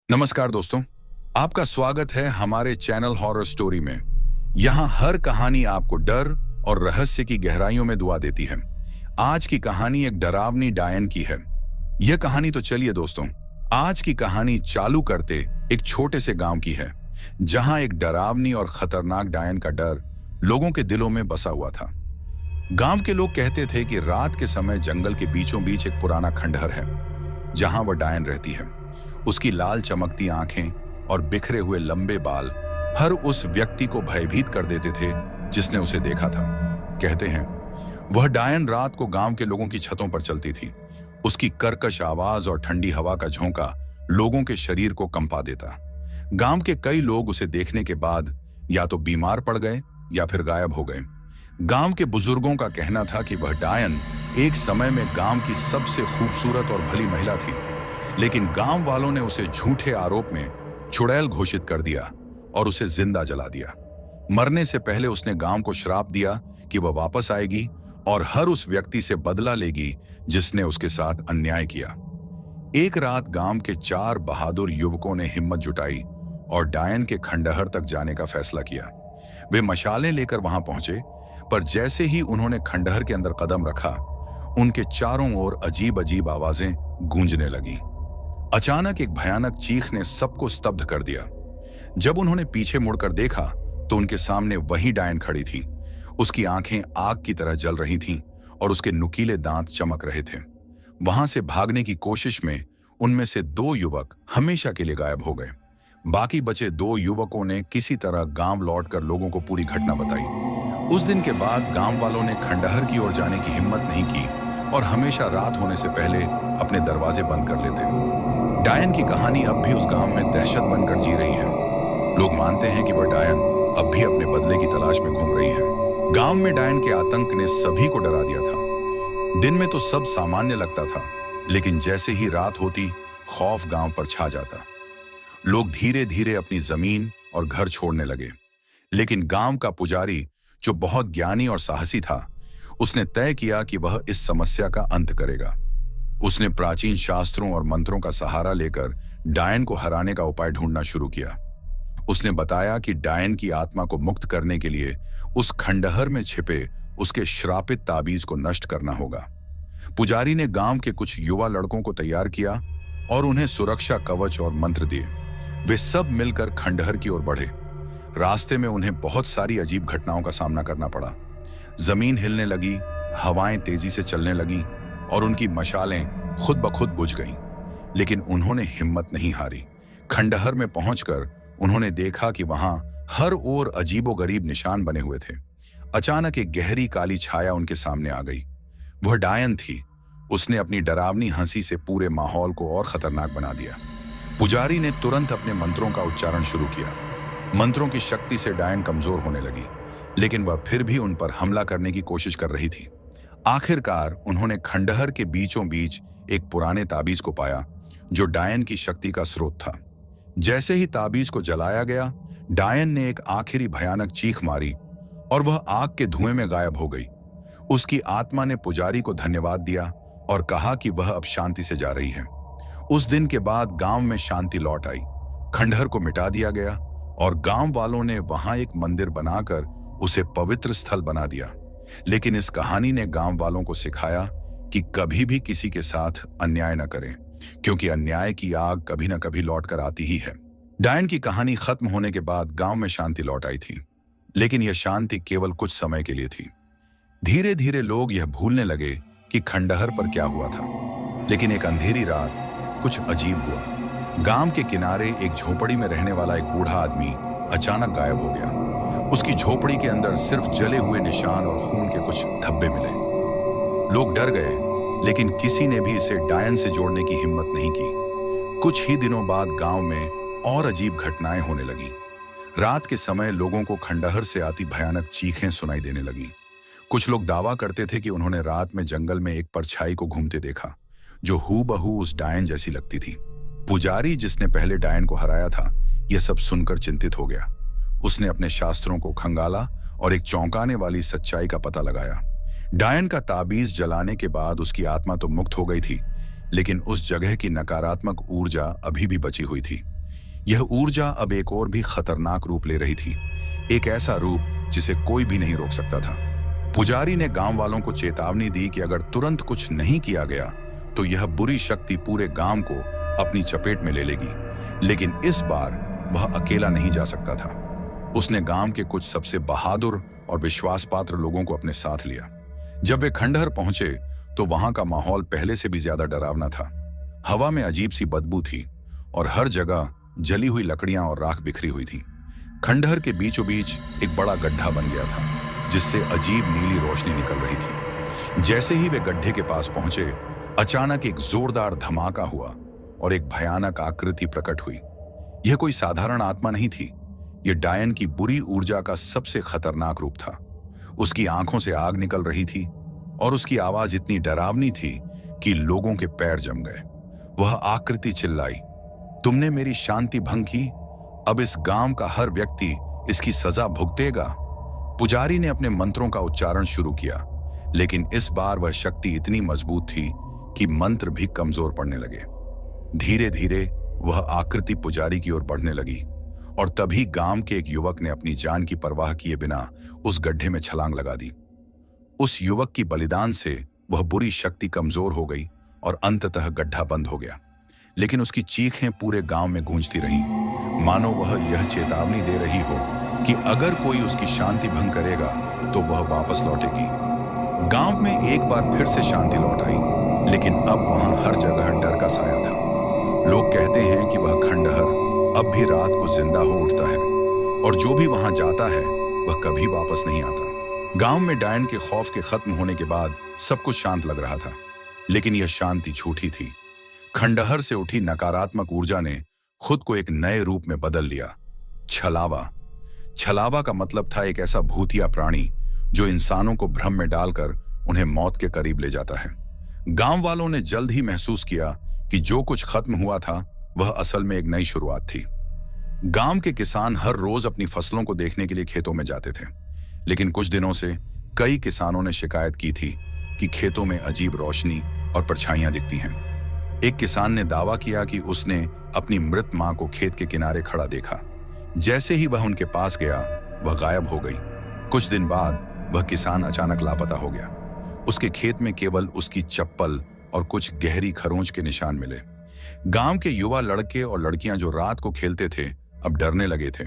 नमस्कार दोस्तों, आपका स्वागत है हमारे चैनल हॉरर स्टोरी में। यहाँ हर कहानी आपको डर और रहस्य की गहराइयों में दुआ देती है। आज की कहानी एक डरावनी डायन की है। यह कहानी तो चलिए दोस्तों, आज की कहानी चालू करते एक छोटे से गांव की है, जहां एक डरावनी और खतरनाक डायन का डर लोगों के दिलों में बसा हुआ था। गांव के लोग कहते थे कि रात के समय जंगल के बीचों बीच एक पुराना खंडहर है, जहां वह डायन रहती है। उसकी लाल चमकती आंखें और बिखरे हुए लंबे बाल हर उस व्यक्ति को भयभीत कर देते थे जिसने उसे देखा था। कहते हैं वह डायन रात को गांव के लोगों की छतों पर चलती थी। उसकी कर्कश आवाज और ठंडी हवा का झोंका लोगों के शरीर को कंपा देता। गांव के कई लोग उसे देखने के बाद या तो बीमार पड़ गए या फिर गायब हो गए। गांव के बुजुर्गों का कहना था कि वह डायन एक समय में गांव की सबसे खूबसूरत और भली महिला थी, लेकिन गांव वालों ने उसे झूठे आरोप में चुड़ैल घोषित कर दिया और उसे जिंदा जला दिया। मरने से पहले उसने गांव को श्राप दिया कि वह वापस आएगी और हर उस व्यक्ति से बदला लेगी जिसने उसके साथ अन्याय किया। एक रात गांव के 4 बहादुर युवकों ने हिम्मत जुटाई और डायन के खंडहर तक जाने का फैसला किया। वे मशालें लेकर वहां पहुंचे, पर जैसे ही उन्होंने खंडहर के अंदर कदम रखा, उनके चारों ओर अजीब अजीब आवाजें गूंजने लगीं। अचानक एक भयानक चीख ने सबको स्तब्ध कर दिया। जब उन्होंने पीछे मुड़कर देखा तो उनके सामने वही डायन खड़ी थी। उसकी आंखें आग की तरह जल रही थीं और उसके नुकीले दांत चमक रहे थे। वहां से भागने की कोशिश में उनमें से 2 युवक हमेशा के लिए गायब हो गए। बाकी बचे 2 युवकों ने किसी तरह गांव लौटकर लोगों को पूरी घटना बताई। उस दिन के बाद गांव वालों ने खंडहर की ओर जाने की हिम्मत नहीं की और हमेशा रात होने से पहले अपने दरवाजे बंद कर लेते। डायन की कहानी अब भी उस गांव में दहशत बनकर जी रही है। लोग मानते हैं कि वह डायन अब भी अपने बदले की तलाश में घूम रही है। गांव में डायन के आतंक ने सभी को डरा दिया था। दिन में तो सब सामान्य लगता था, लेकिन जैसे ही रात होती, खौफ गांव पर छा जाता। लोग धीरे धीरे अपनी जमीन और घर छोड़ने लगे। लेकिन गांव का पुजारी, जो बहुत ज्ञानी और साहसी था, उसने तय किया कि वह इस समस्या का अंत करेगा। उसने प्राचीन शास्त्रों और मंत्रों का सहारा लेकर डायन को हराने का उपाय ढूंढना शुरू किया। उसने बताया कि डायन की आत्मा को मुक्त करने के लिए उस खंडहर में छिपे उसके श्रापित ताबीज को नष्ट करना होगा। पुजारी ने गांव के कुछ युवा लड़कों को तैयार किया और उन्हें सुरक्षा कवच और मंत्र दिए। वे सब मिलकर खंडहर की ओर बढ़े। रास्ते में उन्हें बहुत सारी अजीब घटनाओं का सामना करना पड़ा। जमीन हिलने लगी, हवाएं तेजी से चलने लगीं और उनकी मशालें खुद ब खुद बुझ गईं। लेकिन उन्होंने हिम्मत नहीं हारी। खंडहर में पहुंचकर उन्होंने देखा कि वहां हर ओर अजीबोगरीब निशान बने हुए थे। अचानक एक गहरी काली छाया उनके सामने आ गई। वह डायन थी। उसने अपनी डरावनी हंसी से पूरे माहौल को और खतरनाक बना दिया। पुजारी ने तुरंत अपने मंत्रों का उच्चारण शुरू किया। मंत्रों की शक्ति से डायन कमजोर होने लगी, लेकिन वह फिर भी उन पर हमला करने की कोशिश कर रही थी। आखिरकार उन्होंने खंडहर के बीचों बीच एक पुराने ताबीज को पाया, जो डायन की शक्ति का स्रोत था। जैसे ही ताबीज को जलाया गया, डायन ने एक आखिरी भयानक चीख मारी और वह आग के धुएं में गायब हो गई। उसकी आत्मा ने पुजारी को धन्यवाद दिया और कहा कि वह अब शांति से जा रही है। उस दिन के बाद गांव में शांति लौट आई। खंडहर को मिटा दिया गया और गांव वालों ने वहां एक मंदिर बनाकर उसे पवित्र स्थल बना दिया। लेकिन इस कहानी ने गांव वालों को सिखाया कि कभी भी किसी के साथ अन्याय न करें, क्योंकि अन्याय की आग कभी न कभी लौट कर आती ही है। डायन की कहानी खत्म होने के बाद गांव में शांति लौट आई थी, लेकिन यह शांति केवल कुछ समय के लिए थी। धीरे धीरे लोग यह भूलने लगे कि खंडहर पर क्या हुआ था। लेकिन एक अंधेरी रात कुछ अजीब हुआ। गांव के किनारे एक झोपड़ी में रहने वाला एक बूढ़ा आदमी अचानक गायब हो गया। उसकी झोपड़ी के अंदर सिर्फ जले हुए निशान और खून के कुछ धब्बे मिले। लोग डर गए, लेकिन किसी ने भी इसे डायन से जोड़ने की हिम्मत नहीं की। कुछ ही दिनों बाद गांव में और अजीब घटनाएं होने लगीं। रात के समय लोगों को खंडहर से आती भयानक चीखें सुनाई देने लगीं। कुछ लोग दावा करते थे कि उन्होंने रात में जंगल में एक परछाई को घूमते देखा, जो हूबहू उस डायन जैसी लगती थी। पुजारी, जिसने पहले डायन को हराया था, यह सब सुनकर चिंतित हो गया। उसने अपने शास्त्रों को खंगाला और एक चौंकाने वाली सच्चाई का पता लगाया। डायन का ताबीज जलाने के बाद उसकी आत्मा तो मुक्त हो गई थी, लेकिन उस जगह की नकारात्मक ऊर्जा अभी भी बची हुई थी। यह ऊर्जा अब एक और भी खतरनाक रूप ले रही थी, एक ऐसा रूप जिसे कोई भी नहीं रोक सकता था। पुजारी ने गांव वालों को चेतावनी दी कि अगर तुरंत कुछ नहीं किया गया तो यह बुरी शक्ति पूरे गांव को अपनी चपेट में ले लेगी। लेकिन इस बार वह अकेला नहीं जा सकता था। उसने गांव के कुछ सबसे बहादुर और विश्वास पात्र लोगों को अपने साथ लिया। जब वे खंडहर पहुंचे तो वहां का माहौल पहले से भी ज्यादा डरावना था। हवा में अजीब सी बदबू थी और हर जगह जली हुई लकड़ियां और राख बिखरी हुई थी। खंडहर के बीचों बीच एक बड़ा गड्ढा बन गया था जिससे अजीब नीली रोशनी निकल रही थी। जैसे ही वे गड्ढे के पास पहुंचे, अचानक एक जोरदार धमाका हुआ और एक भयानक आकृति प्रकट हुई। यह कोई साधारण आत्मा नहीं थी, यह डायन की बुरी ऊर्जा का सबसे खतरनाक रूप था। उसकी आंखों से आग निकल रही थी और उसकी आवाज इतनी डरावनी थी कि लोगों के पैर जम गए। वह आकृति चिल्लाई, तुमने मेरी शांति भंग की, अब इस गांव का हर व्यक्ति इसकी सजा भुगतेगा। पुजारी ने अपने मंत्रों का उच्चारण शुरू किया, लेकिन इस बार वह शक्ति इतनी मजबूत थी कि मंत्र भी कमजोर पड़ने लगे। धीरे धीरे वह आकृति पुजारी की ओर बढ़ने लगी और तभी गांव के एक युवक ने अपनी जान की परवाह किए बिना उस गड्ढे में छलांग लगा दी। उस युवक की बलिदान से वह बुरी शक्ति कमजोर हो गई और अंततः गड्ढा बंद हो गया। लेकिन उसकी चीखें पूरे गांव में गूंजती रहीं, मानो वह यह चेतावनी दे रही हो कि अगर कोई उसकी शांति भंग करेगा तो वह वापस लौटेगी। गांव में एक बार फिर से शांति लौट आई, लेकिन अब वहां हर जगह डर का साया था। लोग कहते हैं कि वह खंडहर अब भी रात को जिंदा हो उठता है और जो भी वहां जाता है वह कभी वापस नहीं आता। गांव में डायन के खौफ के खत्म होने के बाद सब कुछ शांत लग रहा था, लेकिन यह शांति झूठी थी। खंडहर से उठी नकारात्मक ऊर्जा ने खुद को एक नए रूप में बदल लिया, छलावा। छलावा का मतलब था एक ऐसा भूतिया प्राणी जो इंसानों को भ्रम में डालकर उन्हें मौत के करीब ले जाता है। गांव वालों ने जल्द ही महसूस किया कि जो कुछ खत्म हुआ था वह असल में एक नई शुरुआत थी। गांव के किसान हर रोज अपनी फसलों को देखने के लिए खेतों में जाते थे, लेकिन कुछ दिनों से कई किसानों ने शिकायत की थी कि खेतों में अजीब रोशनी और परछाइयां दिखती हैं। एक किसान ने दावा किया कि उसने अपनी मृत मां को खेत के किनारे खड़ा देखा। जैसे ही वह उनके पास गया, वह गायब हो गई। कुछ दिन बाद वह किसान अचानक लापता हो गया। उसके खेत में केवल उसकी चप्पल और कुछ गहरी खरोंच के निशान मिले। गांव के युवा लड़के और लड़कियां जो रात को खेलते थे अब डरने लगे थे।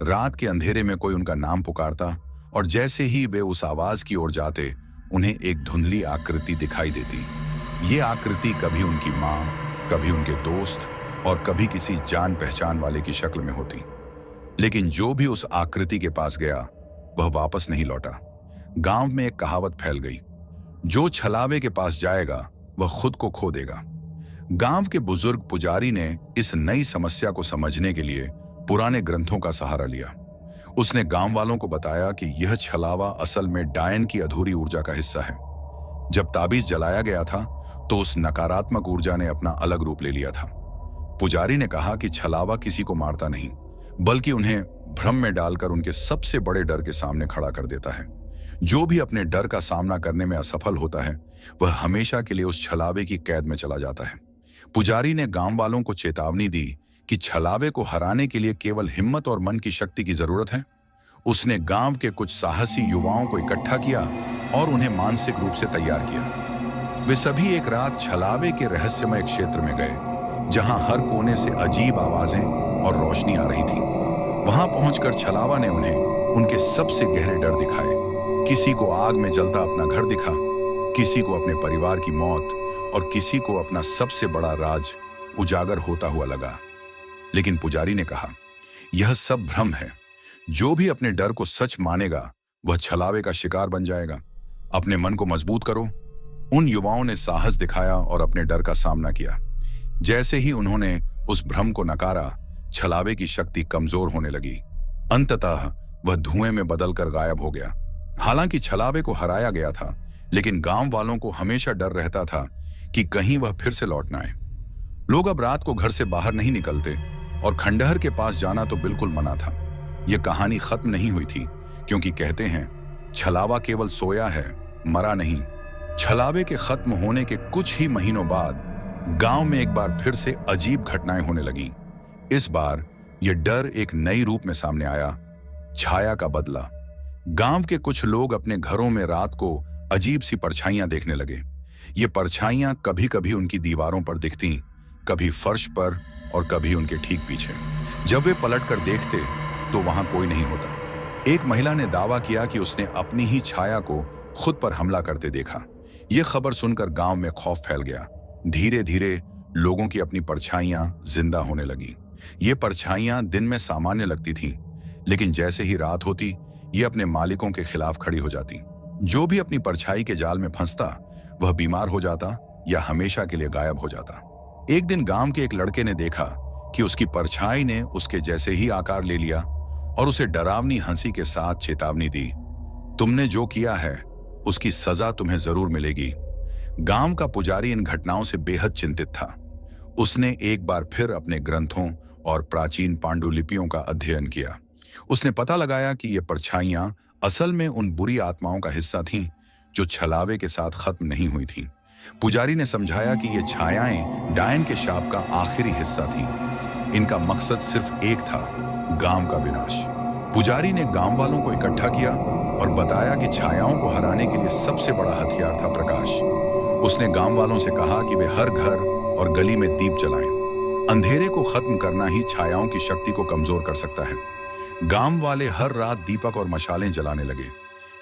रात के अंधेरे में कोई उनका नाम पुकारता और जैसे ही वे उस आवाज की ओर जाते, उन्हें एक धुंधली आकृति दिखाई देती। ये आकृति कभी उनकी मां, कभी उनके दोस्त और कभी किसी जान पहचान वाले की शक्ल में होती। लेकिन जो भी उस आकृति के पास गया वह वापस नहीं लौटा। गांव में एक कहावत फैल गई, जो छलावे के पास जाएगा वह खुद को खो देगा। गांव के बुजुर्ग पुजारी ने इस नई समस्या को समझने के लिए पुराने ग्रंथों का सहारा लिया। उसने गांव वालों को बताया कि यह छलावा असल में डायन की अधूरी ऊर्जा का हिस्सा है। जब ताबीज जलाया गया था तो उस नकारात्मक ऊर्जा ने अपना अलग रूप ले लिया था। पुजारी ने कहा कि छलावा किसी को मारता नहीं, बल्कि उन्हें भ्रम में डालकर उनके सबसे बड़े डर के सामने खड़ा कर देता है। जो भी अपने डर का सामना करने में असफल होता है वह हमेशा के लिए उस छलावे की कैद में चला जाता है। पुजारी ने गांव वालों को चेतावनी दी कि छलावे को हराने के लिए केवल हिम्मत और मन की शक्ति की जरूरत है। उसने गांव के कुछ साहसी युवाओं को इकट्ठा किया और उन्हें मानसिक रूप से तैयार किया। वे सभी एक रात छलावे के रहस्यमय क्षेत्र में गए, जहां हर कोने से अजीब आवाजें और रोशनी आ रही थी। वहां पहुंचकर छलावा ने उन्हें उनके सबसे गहरे डर दिखाए। किसी को आग में जलता अपना घर दिखा, किसी को अपने परिवार की मौत और किसी को अपना सबसे बड़ा राज उजागर होता हुआ लगा। लेकिन पुजारी ने कहा, यह सब भ्रम है। जो भी अपने डर को सच मानेगा वह छलावे का शिकार बन जाएगा। अपने मन को मजबूत करो। उन युवाओं ने साहस दिखाया और अपने डर का सामना किया। जैसे ही उन्होंने उस भ्रम को नकारा, छलावे की शक्ति कमजोर होने लगी। अंततः वह धुएं में बदलकर गायब हो गया। हालांकि छलावे को हराया गया था, लेकिन गांव वालों को हमेशा डर रहता था कि कहीं वह फिर से लौट न आए। लोग अब रात को घर से बाहर नहीं निकलते और खंडहर के पास जाना तो बिल्कुल मना था। यह कहानी खत्म नहीं हुई थी, क्योंकि कहते हैं छलावा केवल सोया है, मरा नहीं। छलावे के खत्म होने के कुछ ही महीनों बाद गांव में एक बार फिर से अजीब घटनाएं होने लगीं। इस बार यह डर एक नई रूप में सामने आया, छाया का बदला। गांव के कुछ लोग अपने घरों में रात को अजीब सी परछाइयां देखने लगे। ये परछाइयां कभी कभी उनकी दीवारों पर दिखती, कभी फर्श पर और कभी उनके ठीक पीछे। जब वे पलटकर देखते तो वहां कोई नहीं होता। एक महिला ने दावा किया कि उसने अपनी ही छाया को खुद पर हमला करते देखा। यह खबर सुनकर गांव में खौफ फैल गया। धीरे धीरे लोगों की अपनी परछाइयां जिंदा होने लगी। ये परछाइयां दिन में सामान्य लगती थीं, लेकिन जैसे ही रात होती ये अपने मालिकों के खिलाफ खड़ी हो जाती। जो भी अपनी परछाई के जाल में फंसता वह बीमार हो जाता या हमेशा के लिए गायब हो जाता। एक दिन गांव के एक लड़के ने देखा कि उसकी परछाई ने उसके जैसे ही आकार ले लिया और उसे डरावनी हंसी के साथ चेतावनी दी, तुमने जो किया है उसकी सजा तुम्हें जरूर मिलेगी। गांव का पुजारी इन घटनाओं से बेहद चिंतित था। उसने एक बार फिर अपने ग्रंथों और प्राचीन पांडुलिपियों का अध्ययन किया। उसने पता लगाया कि ये परछाइयां असल में उन बुरी आत्माओं का हिस्सा थीं जो छलावे के साथ खत्म नहीं हुई थीं। पुजारी ने समझाया कि ये छायाएं डायन के शाप का आखिरी हिस्सा थीं। इनका मकसद सिर्फ एक था, गांव का विनाश। पुजारी ने गांव वालों को इकट्ठा किया और बताया कि छायाओं को हराने के लिए सबसे बड़ा हथियार था प्रकाश। उसने गांव वालों से कहा कि वे हर घर और गली में दीप जलाएं। अंधेरे को खत्म करना ही छायाओं की शक्ति को कमजोर कर सकता है। गांव वाले हर रात दीपक और मशालें जलाने लगे,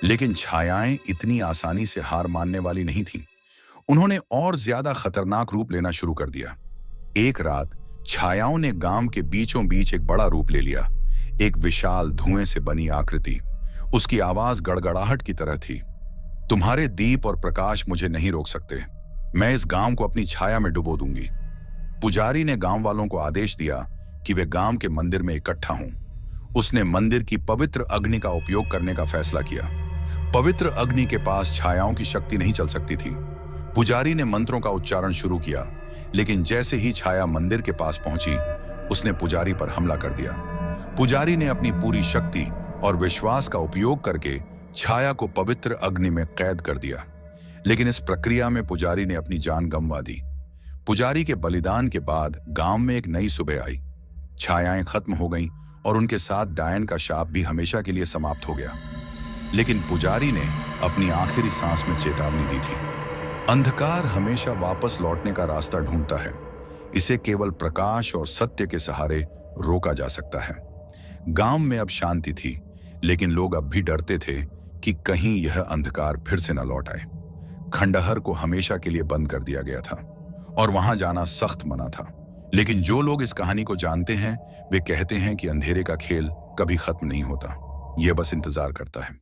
लेकिन छायाएं इतनी आसानी से हार मानने वाली नहीं थीं। उन्होंने और ज्यादा खतरनाक रूप लेना शुरू कर दिया। एक रात छायाओं ने गांव के बीचों बीच एक बड़ा रूप ले लिया। एक विशाल धुएं से बनी आकृति। उसकी आवाज गड़गड़ाहट की तरह थी, तुम्हारे दीप और प्रकाश मुझे नहीं रोक सकते। मैं इस गांव को अपनी छाया में डुबो दूंगी। पुजारी ने गांव वालों को आदेश दिया कि वे गांव के मंदिर में इकट्ठा हों। उसने मंदिर की पवित्र अग्नि का उपयोग करने का फैसला किया। पवित्र अग्नि के पास छायाओं की शक्ति नहीं चल सकती थी। पुजारी ने मंत्रों का उच्चारण शुरू किया, लेकिन जैसे ही छाया मंदिर के पास पहुंची उसने पुजारी पर हमला कर दिया। पुजारी ने अपनी पूरी शक्ति और विश्वास का उपयोग करके छाया को पवित्र अग्नि में कैद कर दिया, लेकिन इस प्रक्रिया में पुजारी ने अपनी जान गंवा दी। पुजारी के बलिदान के बाद गांव में एक नई सुबह आई। छायाएं खत्म हो गईं और उनके साथ डायन का शाप भी हमेशा के लिए समाप्त हो गया। लेकिन पुजारी ने अपनी आखिरी सांस में चेतावनी दी थी, अंधकार हमेशा वापस लौटने का रास्ता ढूंढता है। इसे केवल प्रकाश और सत्य के सहारे रोका जा सकता है। गांव में अब शांति थी, लेकिन लोग अब भी डरते थे कि कहीं यह अंधकार फिर से न लौट आए। खंडहर को हमेशा के लिए बंद कर दिया गया था और वहां जाना सख्त मना था। लेकिन जो लोग इस कहानी को जानते हैं वे कहते हैं कि अंधेरे का खेल कभी खत्म नहीं होता, यह बस इंतजार करता है।